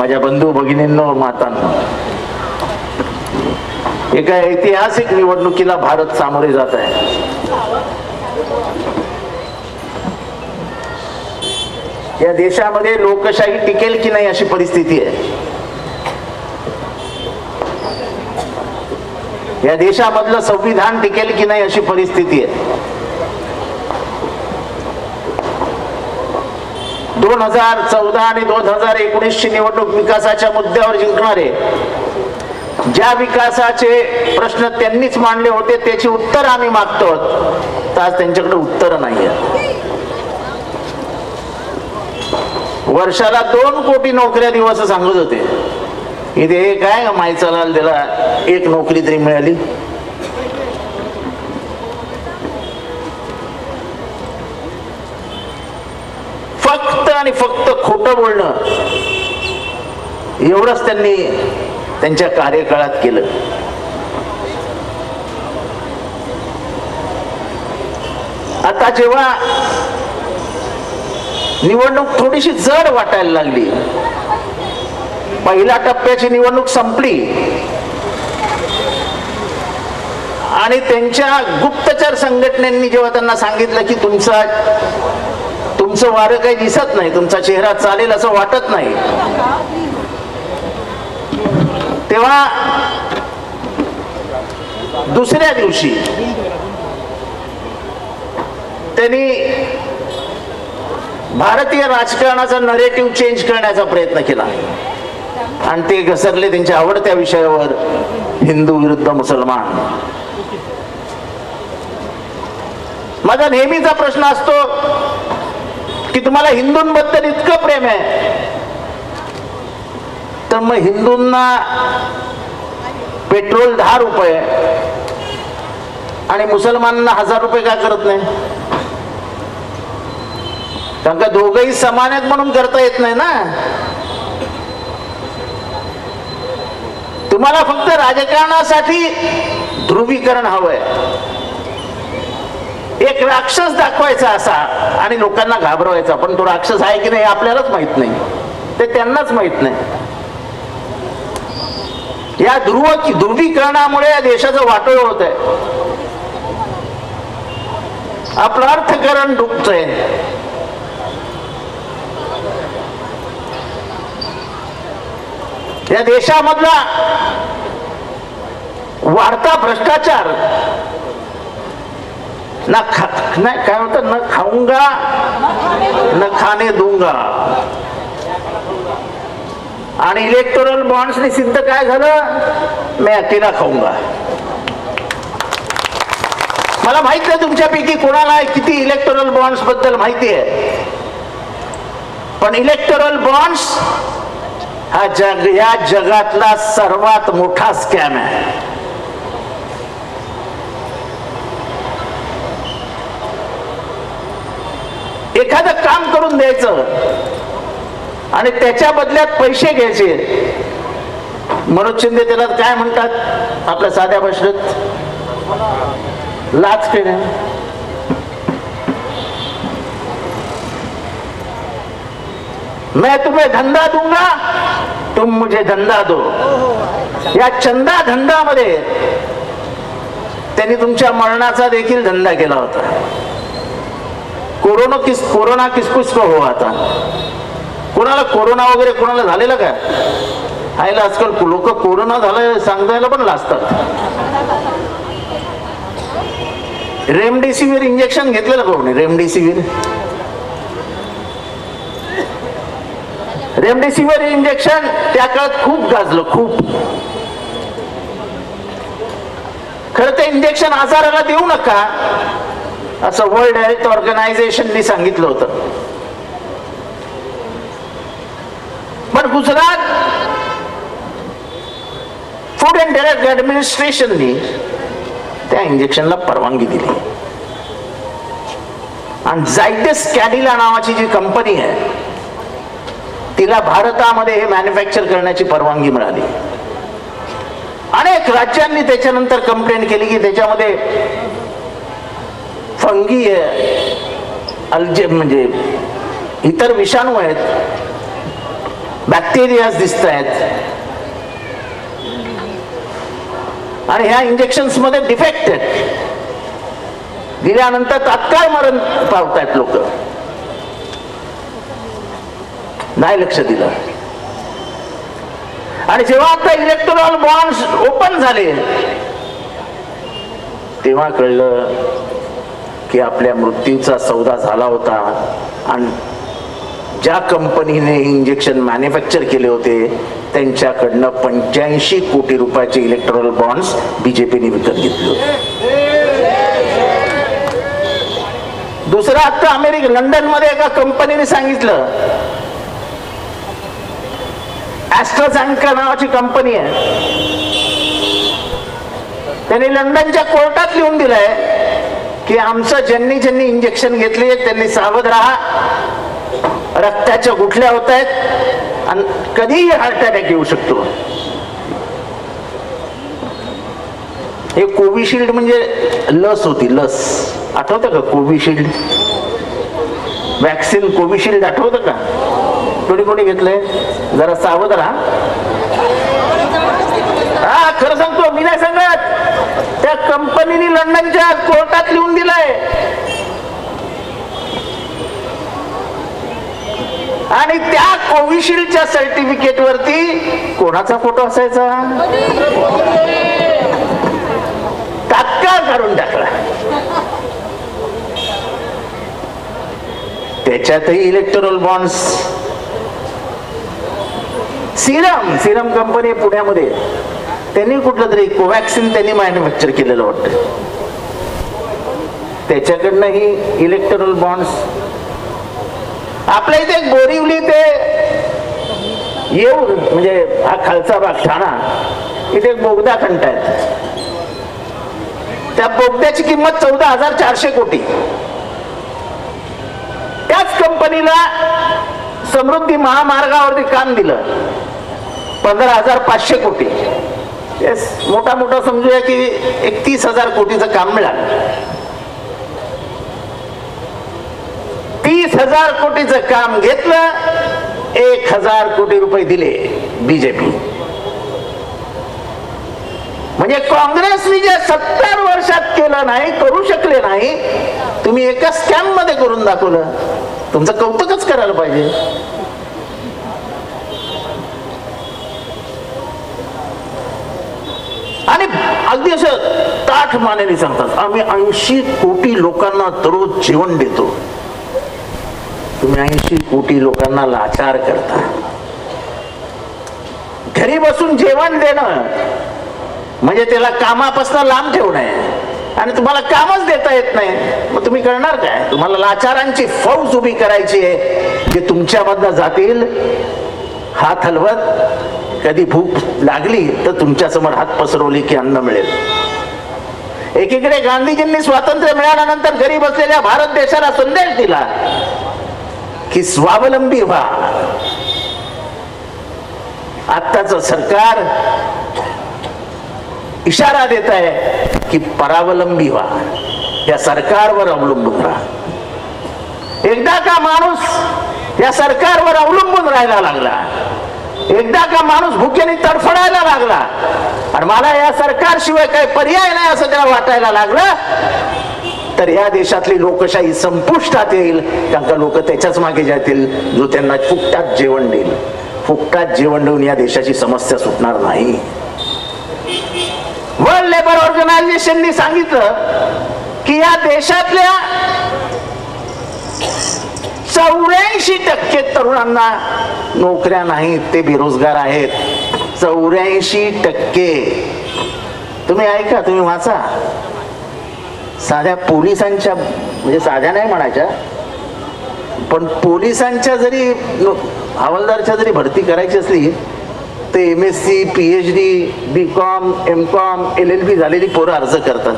माझ्या बंधू भगिनींनो, मातांनो, एका ऐतिहासिक निवडणुकीला भारत सामोरे जात आहे. या देशामध्ये लोकशाही टिकेल की नाही अशी परिस्थिती आहे. या देशामधलं संविधान टिकेल की नाही अशी परिस्थिती आहे. 2014 आणि 2019 ची निवडणूक विकासाच्या मुद्द्यावर जिंकणारे, ज्या विकासाचे प्रश्न त्यांनीच मांडले होते त्याची उत्तर आम्ही मागतो, तर आज त्यांच्याकडे उत्तर नाही आहे. वर्षाला 2 कोटी नोकऱ्या देऊ असं सांगत होते. इथे हे काय मायचालाल त्याला 1 नोकरी तरी मिळाली. फक्त आणि फक्त खोटं बोलणं एवढंच त्यांनी त्यांच्या कार्यकाळात केलं. आता जेव्हा निवडणूक थोडीशी जड वाटायला लागली, पहिल्या टप्प्याची निवडणूक संपली आणि त्यांच्या गुप्तचर संघटनेनी जेव्हा त्यांना सांगितलं की तुमचं वारं काही दिसत नाही, तुमचा चेहरा चालेल असं वाटत नाही, तेव्हा दुसऱ्या दिवशी त्यांनी भारतीय राजकारणाचा नरेटिव्ह चेंज करण्याचा प्रयत्न केला आणि ते घसरले त्यांच्या आवडत्या विषयावर, हिंदू विरुद्ध मुसलमान. माझा नेहमीचा प्रश्न असतो की तुम्हाला हिंदूंबद्दल इतकं प्रेम आहे, तर मग हिंदूंना पेट्रोल 10 रुपये आणि मुसलमानांना 1000 रुपये का करत नाही? कारण का दोघंही समान आहेत म्हणून करता येत नाही ना. तुम्हाला फक्त राजकारणासाठी ध्रुवीकरण हवंय, एक राक्षस दाखवायचा असा आणि लोकांना घाबरवायचा, पण तो राक्षस आहे की नाही आपल्यालाच माहित नाही, ते त्यांनाच माहित नाही. या ध्रुवीकरणामुळे या देशाचं वाटोळ होत आहे, आपलं अर्थकारण डुबतंय. या देशामधला वाढता भ्रष्टाचार, नाही काय होतं, न खाऊंगा न खाने दूंगा, आणि इलेक्टोरल बॉन्ड्सने सिद्ध काय झालं, मैं अकेला खाऊंगा. मला माहित नाही तुमच्यापैकी कोणाला किती इलेक्टोरल बॉन्ड्स बद्दल माहिती आहे, पण इलेक्टोरल बॉन्ड्स हा या जगातला सर्वात मोठा स्कॅम आहे. एखादं काम करून द्यायचं आणि त्याच्या बदल्यात पैसे घ्यायचे. मनोज शिंदे त्याला काय म्हणतात आपल्या साध्या भाषेत, लाच पेन. मैं तुम्हें धंधा दूंगा, तुम मुझे धंदा दो. या चंदा धंदा मध्ये त्यांनी तुमच्या मरणाचा देखील धंदा केला होता. कोरोना किसको हो आता, कोणाला कोरोना वगैरे कोणाला झालेला का? आयला आजकाल लोक कोरोना झालं सांगायला पण लाजतात. रेमडेसिवीर इंजेक्शन घेतलेलं कोणी? रेमडेसिवीर इंजेक्शन त्या काळात खूप गाजलं, खूप. खरं ते इंजेक्शन आजाराला देऊ नका असं वर्ल्ड हेल्थ ऑर्गनायझेशनने सांगितलं होतं. पण गुजरात फूड अँड ड्रग ऍडमिनिस्ट्रेशनने त्या इंजेक्शनला परवानगी दिली आणि झायडस कॅडिला नावाची जी कंपनी आहे तिला भारतामध्ये हे मॅन्युफॅक्चर करण्याची परवानगी मिळाली. अनेक राज्यांनी त्याच्यानंतर कंप्लेंट केली की त्याच्यामध्ये फंगी आहे, म्हणजे इतर विषाणू आहेत बॅक्टेरियाज दिसत आहेत आणि ह्या इंजेक्शन्स मध्ये डिफेक्ट आहेत, दिल्यानंतर तात्काळ मरण पावतायत लोक. नाही लक्ष दिलं. आणि जेव्हा आता इलेक्ट्रॉल बॉन्ड्स ओपन झाले तेव्हा कळलं की आपल्या मृत्यूचा सौदा झाला होता. आणि ज्या कंपनीने इंजेक्शन मॅन्युफॅक्चर केले होते त्यांच्याकडनं 85 कोटी रुपयाचे इलेक्ट्रॉल बॉन्ड्स बीजेपीने विकत घेतले होते. दुसरं आता लंडन मध्ये एका कंपनीने सांगितलं, ॲस्ट्राझेनेका नावाची कंपनी आहे, त्यांनी लंडनच्या कोर्टात लिहून दिलंय की आमचं ज्यांनी इंजेक्शन घेतली त्यांनी सावध राहा, रक्ताच्या गुठल्या होत आहेत आणि कधीही हार्ट अटॅक येऊ शकतो. हे कोविशिल्ड म्हणजे लस होती, लस आठवतं का? कोविशिल्ड वॅक्सिन, कोविशिल्ड आठवतं का? कोणी घेतलंय? जरा सावध राहा. हा, खरं सांगतो, मी नाही सांगत, त्या कंपनीने लंडनच्या कोर्टात लिहून दिलंय. आणि त्या कोविशिल्डच्या सर्टिफिकेट वरती कोणाचा फोटो असायचा? तात्काळ काढून टाकला. त्याच्यातही इलेक्ट्रॉल बॉन्ड्स. सिरम कंपनी पुण्यामध्ये, त्यांनी कुठलं तरी कोवॅक्सिन त्यांनी मॅन्युफॅक्चर केलेलं वाटतं, त्याच्याकडनं ही इलेक्ट्रॉल बॉन्ड्स. आपल्या इथे बोरिवली ते येऊर म्हणजे हा खालचा भाग ठाणा, इथे एक बोगदा खंड आहेत. त्या बोगद्याची किंमत 14,400 कोटी. त्याच कंपनीला समृद्धी महामार्गावरती काम दिलं 15,500 कोटी. मोठा समजूया की 31,000 कोटीचं काम मिळालं. 30,000 कोटीचं काम घेतलं, 1,000 कोटी रुपये दिले बीजेपी. म्हणजे काँग्रेसने जे 70 वर्षात केलं नाही, करू शकले नाही, तुम्ही एका स्कॅम मध्ये करून दाखवलं. तुमचं कौतुकच करायला पाहिजे. आणि अगदी असं ताठ मानेने सांगतात, आम्ही 80 कोटी लोकांना दररोज जेवण देतो. तुम्ही 80 कोटी लोकांना लाचार करता. घरी बसून जेवण देणं म्हणजे त्याला कामापासून लांब ठेवणं आहे. आणि तुम्हाला कामच देता येत नाही, मग तुम्ही करणार काय? तुम्हाला लाचारांची फौज उभी करायची आहे, जे तुमच्यामधनं जातील हात हलवत. कधी भूक लागली तर तुमच्या समोर हात पसरवली की अन्न मिळेल. एकीकडे गांधीजींनी स्वातंत्र्य मिळाल्यानंतर घरी बसलेल्या भारत देशाला संदेश दिला की स्वावलंबी व्हा. आत्ताच सरकार इशारा देत आहे की परावलंबी व्हा, या सरकारवर अवलंबून राहा. एकदा का माणूस या सरकारवर अवलंबून राहायला लागला, एकदा का माणूस भुकेने तडफडायला लागला आणि मला या सरकारशिवाय काही पर्याय नाही असं त्याला वाटायला लागलं, तर या देशातली लोकशाही संपुष्टात येईल. कारण का लोक त्याच्याच मागे जातील जो त्यांना फुकटात जेवण देईल. फुकटात जेवण देऊन या देशाची समस्या सुटणार नाही. वर्ल्ड लेबर ऑर्गनायझेशननी सांगितलं की या देशातल्या 84% तरुणांना नोकऱ्या नाहीत, ते बेरोजगार आहेत. 84%. तुम्ही ऐका, तुम्ही वाचा. साध्या पोलिसांच्या, म्हणजे साध्या नाही म्हणायच्या, पण पोलिसांच्या जरी हवालदारच्या जरी भरती करायची असली तर MSc, PhD, BCom, MCom, LLB झालेली पोरं अर्ज करतात.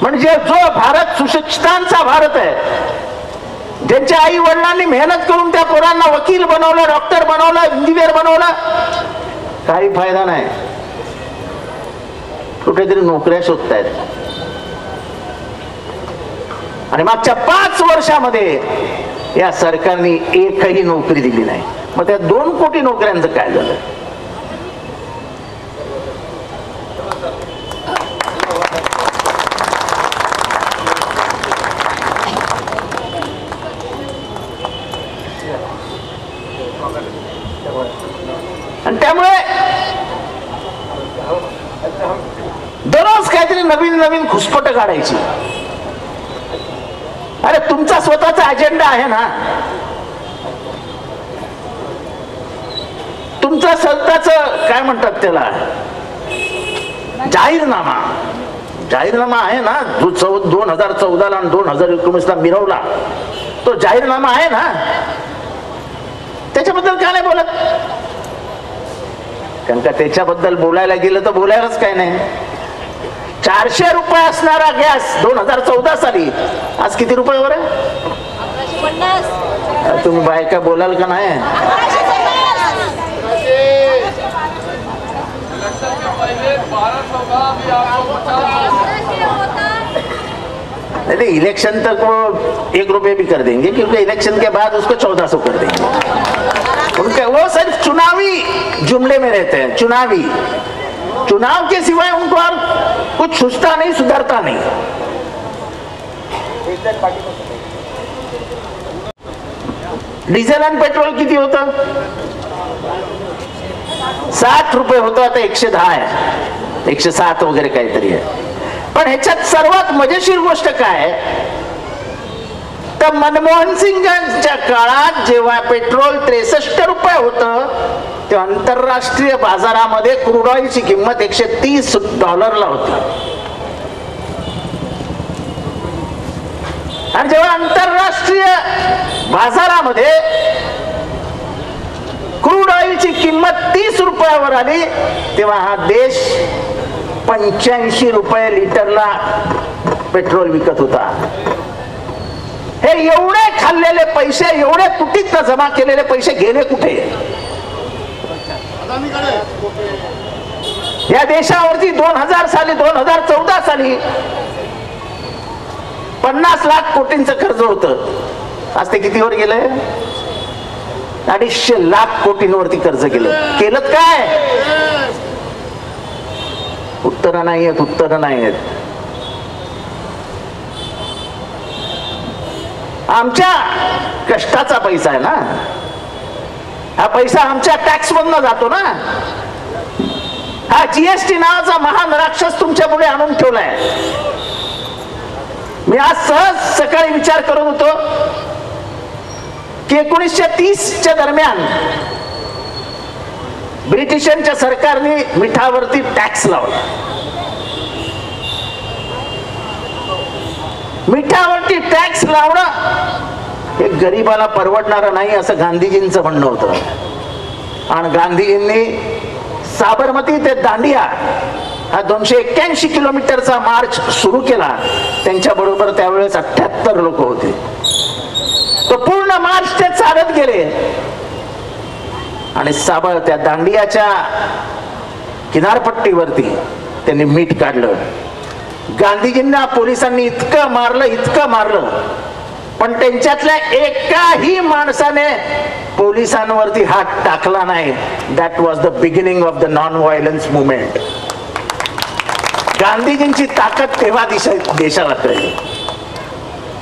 म्हणजे जो भारत सुशिक्षितांचा भारत आहे, ज्यांच्या आई वडिलांनी मेहनत करून त्या पोरांना वकील बनवलं, डॉक्टर बनवलं, इंजिनियर बनवलं, काही फायदा नाही. कुठेतरी नोकऱ्या शोधतायत. आणि मागच्या 5 वर्षामध्ये या सरकारने एकही नोकरी दिली नाही. मग त्या 2 कोटी नोकऱ्यांचं काय झालं? आणि त्यामुळे दररोज काहीतरी नवीन नवीन खुसपट काढायची. अरे तुमचा स्वतःचा अजेंडा आहे ना, तुमचा स्वतःच काय म्हणतात त्याला, जाहीरनामा आहे ना, जो 2014 आणि 2019 मिरवला तो जाहीरनामा आहे ना, त्याच्याबद्दल काय नाही बोलत? कारण का त्याच्याबद्दल बोलायला गेलं तर बोलायलाच काय नाही. 400 रुपये असणारा गॅस 2014 साली आज किती रुपयावर आहे? तुम्ही बायका बोलाल का नाही? इलेक्शन तक वो 1 रुपये भी कर देंगे, क्योंकि इलेक्शन के बाद उसको 1400 कर देंगे. उनके वो सिर्फ चुनावी जुमले में रहते हैं, चुनाव के सिवाय उनको और कुछ सूझता नहीं, सुधरता नहीं. डिझेल आणि पेट्रोल किती होतं? 7 रुपये होतं, आता 110 आहे, 107 वगैरे काहीतरी आहे. पण ह्याच्यात सर्वात मजेशीर गोष्ट काय, तर मनमोहन सिंगांच्या काळात जेव्हा पेट्रोल 63 रुपये होतं, तेव्हा आंतरराष्ट्रीय बाजारामध्ये क्रूड ऑइलची किंमत $130 होती. आणि जेव्हा आंतरराष्ट्रीय बाजारामध्ये क्रूड ऑइलची किंमत 30 रुपयावर आली, तेव्हा हा देश 85 रुपये लिटरला पेट्रोल विकत होता. हे एवढे खाल्लेले पैसे, एवढे तुटीत जमा केलेले पैसे गेले कुठे? या देशावरती 2014 साली 50 लाख कोटींचं कर्ज होतं. आज ते कितीवर गेलंय? 250 लाख कोटींवरती कर्ज गेलं. केलं काय? उत्तरं नाही आहेत. आमच्या कष्टाचा पैसा आहे ना, हा पैसा आमच्या टॅक्स मधनं जातो ना. हा जीएसटी नावाचा महान राक्षस तुमच्या पुढे आणून ठेवलाय. मी आज सहज सकाळी विचार करत होतो की 1930च्या दरम्यान ब्रिटिशांच्या सरकारने मिठावरती टॅक्स लावला. मिठावरती टॅक्स लावणं हे गरीबाला परवडणारं नाही, असं गांधीजींचं म्हणणं होतं. आणि गांधीजींनी साबरमती ते दांडिया हा 281 किलोमीटरचा मार्च सुरू केला. त्यांच्या बरोबर त्यावेळेस 78 लोक होते. तो पूर्ण मार्च ते चालत गेले आणि त्या दांडियाच्या किनारपट्टीवरती त्यांनी मीठ काढलं. गांधीजींना पोलिसांनी इतकं मारलं, पण त्यांच्यातल्या एकाही माणसाने पोलिसांवरती हात टाकला नाही. That was the beginning of the non violence movement. गांधीजींची ताकद तेव्हा देशाला कळली.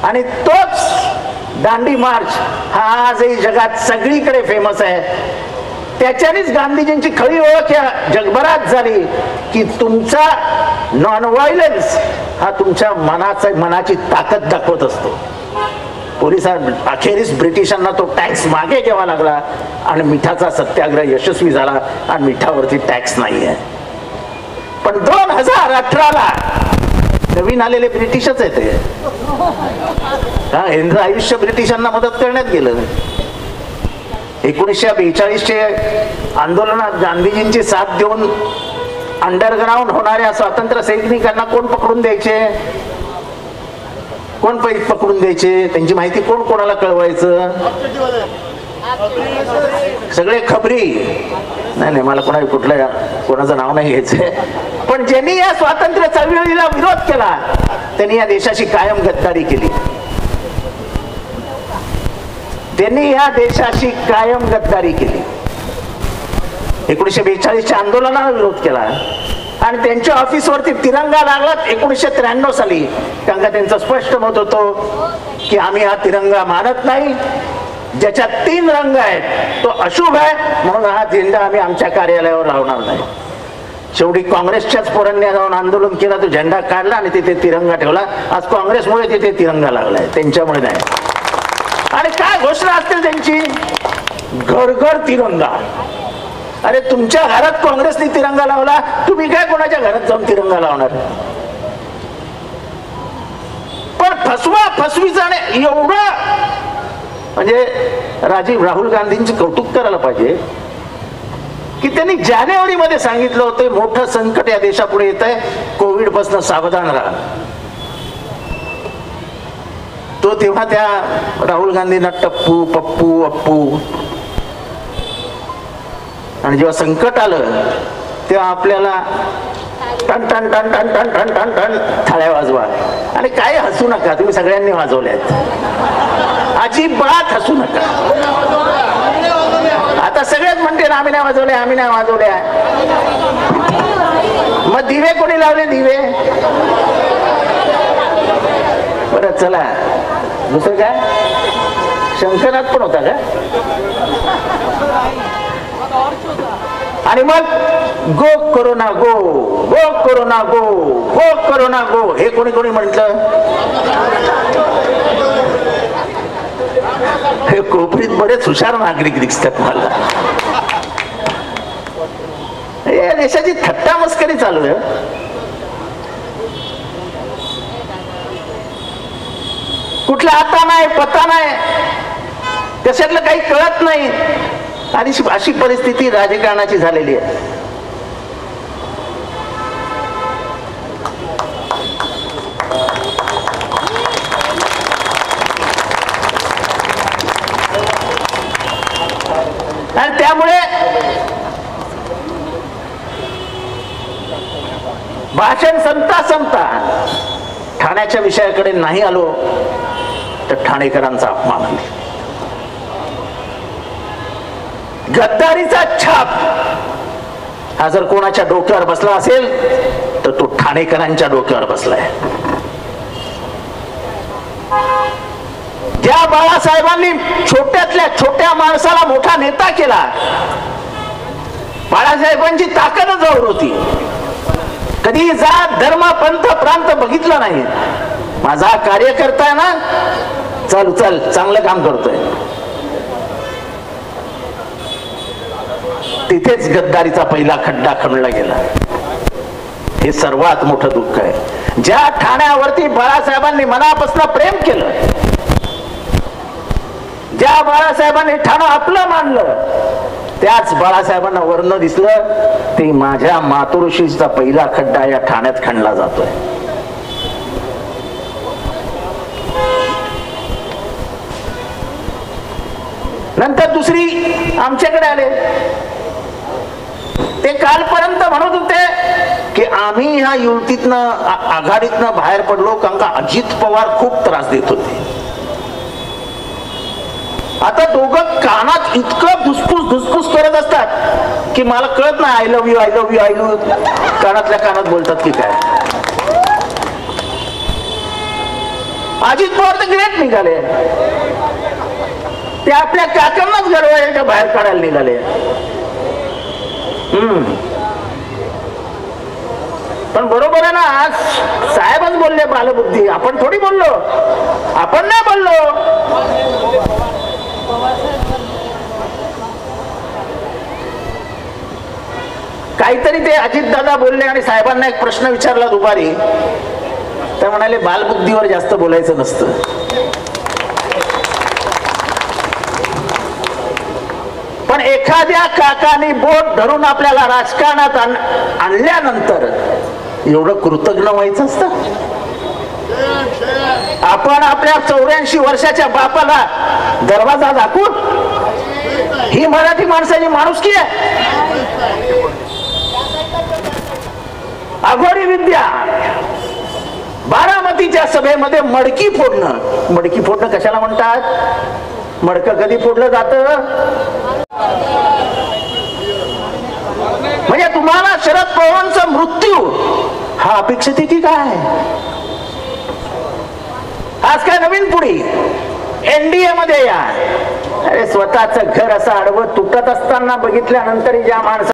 आणि तोच दांडी मार्च हा आजही जगात सगळीकडे फेमस आहे. त्याच्यानेच गांधीजींची खरी ओळख या जगभरात झाली की तुमचा नॉन व्हायलन्स हा तुमच्या मनाची ताकद दाखवत असतो. अखेरीस ब्रिटिशांना तो टॅक्स मागे घ्यावा लागला आणि मिठाचा सत्याग्रह यशस्वी झाला आणि मिठावरती टॅक्स नाही आहे. पण 2018ला नवीन आलेले ब्रिटिशच आहेत. यांचं आयुष्य ब्रिटिशांना मदत करण्यात गेलं. 1942चे आंदोलनात गांधीजींची साथ देऊन अंडरग्राउंड होणाऱ्या स्वातंत्र्य सैनिकांना कोण पकडून द्यायचे? त्यांची माहिती कोण कोणाला कळवायचं? सगळे खबरी. नाही, मला कोणाचं नाव नाही घ्यायचंय, पण ज्यांनी या स्वातंत्र्य चळवळीला विरोध केला त्यांनी या देशाची कायम गद्दारी केली. त्यांनी या देशाशी कायम गद्दारी केली. 1942च्या आंदोलनाला विरोध केला आणि त्यांच्या ऑफिसवरती तिरंगा लागला 1993 साली. कारण का त्यांचं स्पष्ट मत होतं की आम्ही हा तिरंगा मानत नाही, ज्याच्यात 3 रंग आहेत तो अशुभ आहे, म्हणून हा झेंडा आम्ही आमच्या कार्यालयावर लावणार नाही. शेवटी काँग्रेसच्याच पोरांनी जाऊन आंदोलन केला, तो झेंडा काढला आणि तिथे तिरंगा ठेवला. आज काँग्रेसमुळे तिथे तिरंगा लागलाय, त्यांच्यामुळे नाही. आणि काय घोषणा असतील त्यांची, घर घर तिरंगा. अरे तुमच्या घरात काँग्रेसने तिरंगा लावला, तुम्ही काय कोणाच्या घरात जाऊन तिरंगा लावणार? पण फसवा फसवीचा एवढं, म्हणजे राहुल गांधींचे कौतुक करायला पाहिजे की त्यांनी जानेवारी मध्ये सांगितलं होतं मोठं संकट या देशापुढे येत आहे, कोविड पासून सावधान राहा. तो तेव्हा त्या राहुल गांधींना टप्पू पप्पू अप्पू, आणि जेव्हा संकट आलं तेव्हा आपल्याला टन टन टन टन टन टन टन टन थाळ्या वाजवा. आणि काय हसू नका, तुम्ही सगळ्यांनी वाजवल्यात, अजिबात हसू नका. आता सगळेच म्हणते ना आम्ही नाही वाजवल्या, आम्ही नाही वाजवल्या. मग दिवे कोणी लावले? दिवे. बरं चला, दुसरं काय, शंकरनाथ पण होता का? आणि मग गो कोरोना गो, गो कोरोना गो, गो कोरोना गो, हे कोणी कोणी म्हटलं? हे कोपरीत बरेच हुशार नागरिक दिसतात मला. या देशाची थट्टा मस्करी चालू आहे. कुठला आता नाही पत्ता नाही, त्याच्यातलं काही कळत नाही. आणि अशी परिस्थिती राजकारणाची झालेली आहे. आणि त्यामुळे भाषण संपता संपता ठाण्याच्या विषयाकडे नाही आलो तर ठाणेकरांचा अपमान आहे. गद्दारीचा छाप हा जर कोणाच्या डोक्यावर बसला असेल तर तो ठाणेकरांच्या डोक्यावर बसलाय. ज्या बाळासाहेबांनी छोट्यातल्या छोट्या माणसाला मोठा नेता केला, बाळासाहेबांची ताकदच जवळ होती. कधी जात धर्म पंथ प्रांत बघितलं नाही. माझा कार्यकर्ता आहे ना, चल चल चांगलं काम करतोय, तिथेच गद्दारीचा पहिला खड्डा खणला गेला. हे सर्वात मोठं दुःख आहे. ज्या ठाण्यावरती बाळासाहेबांनी मनापासून प्रेम केलं, ज्या बाळासाहेबांनी ठाणं आपलं मानलं, त्याच बाळासाहेबांना वर्ण दिसलं ते माझ्या मातोश्रीचा पहिला खड्डा या ठाण्यात खणला जातोय. नंतर दुसरी आमच्याकडे आले, ते कालपर्यंत म्हणत होते की आम्ही ह्या युतीतनं आघाडीतनं बाहेर पडलो कारण का अजित पवार खूप त्रास देत होते. आता दोघं कानात इतकं धुसफूस करत असतात की मला कळत नाही, I love you I love you I love you कानातल्या कानात बोलतात की काय. अजित पवार तर ग्रेट निघाले, ते आपल्या काकांनाच गरवायच्या बाहेर काढायला निघाले. पण बरोबर आहे ना, आज साहेबच बोलले बालबुद्धी, आपण थोडी बोललो, आपण नाही बोललो. काहीतरी ते अजितदादा बोलले आणि साहेबांना एक प्रश्न विचारला दुपारी, तर म्हणाले बालबुद्धीवर जास्त बोलायचं नसतं. पण एखाद्या काकाने बोट धरून आपल्याला राजकारणात आणल्यानंतर एवढं कृतज्ञ व्हायचं असतं. आपण आपल्या 84 वर्षाच्या बापाला दरवाजा दाखवून, ही मराठी माणसाची माणुसकी आहे. अघोरी विद्या, बारामतीच्या सभेमध्ये मडकी फोडणं. मडकी फोडणं कशाला म्हणतात? मडकं कधी फोडलं जातं? म्हणजे तुम्हाला शरद पवारांचा मृत्यू हा अपेक्षित आहे की काय? आज काय नवीन पुढे एनडीए मध्ये या. अरे स्वतःच घर असं आडवं तुटत असताना बघितल्यानंतर ज्या माणसा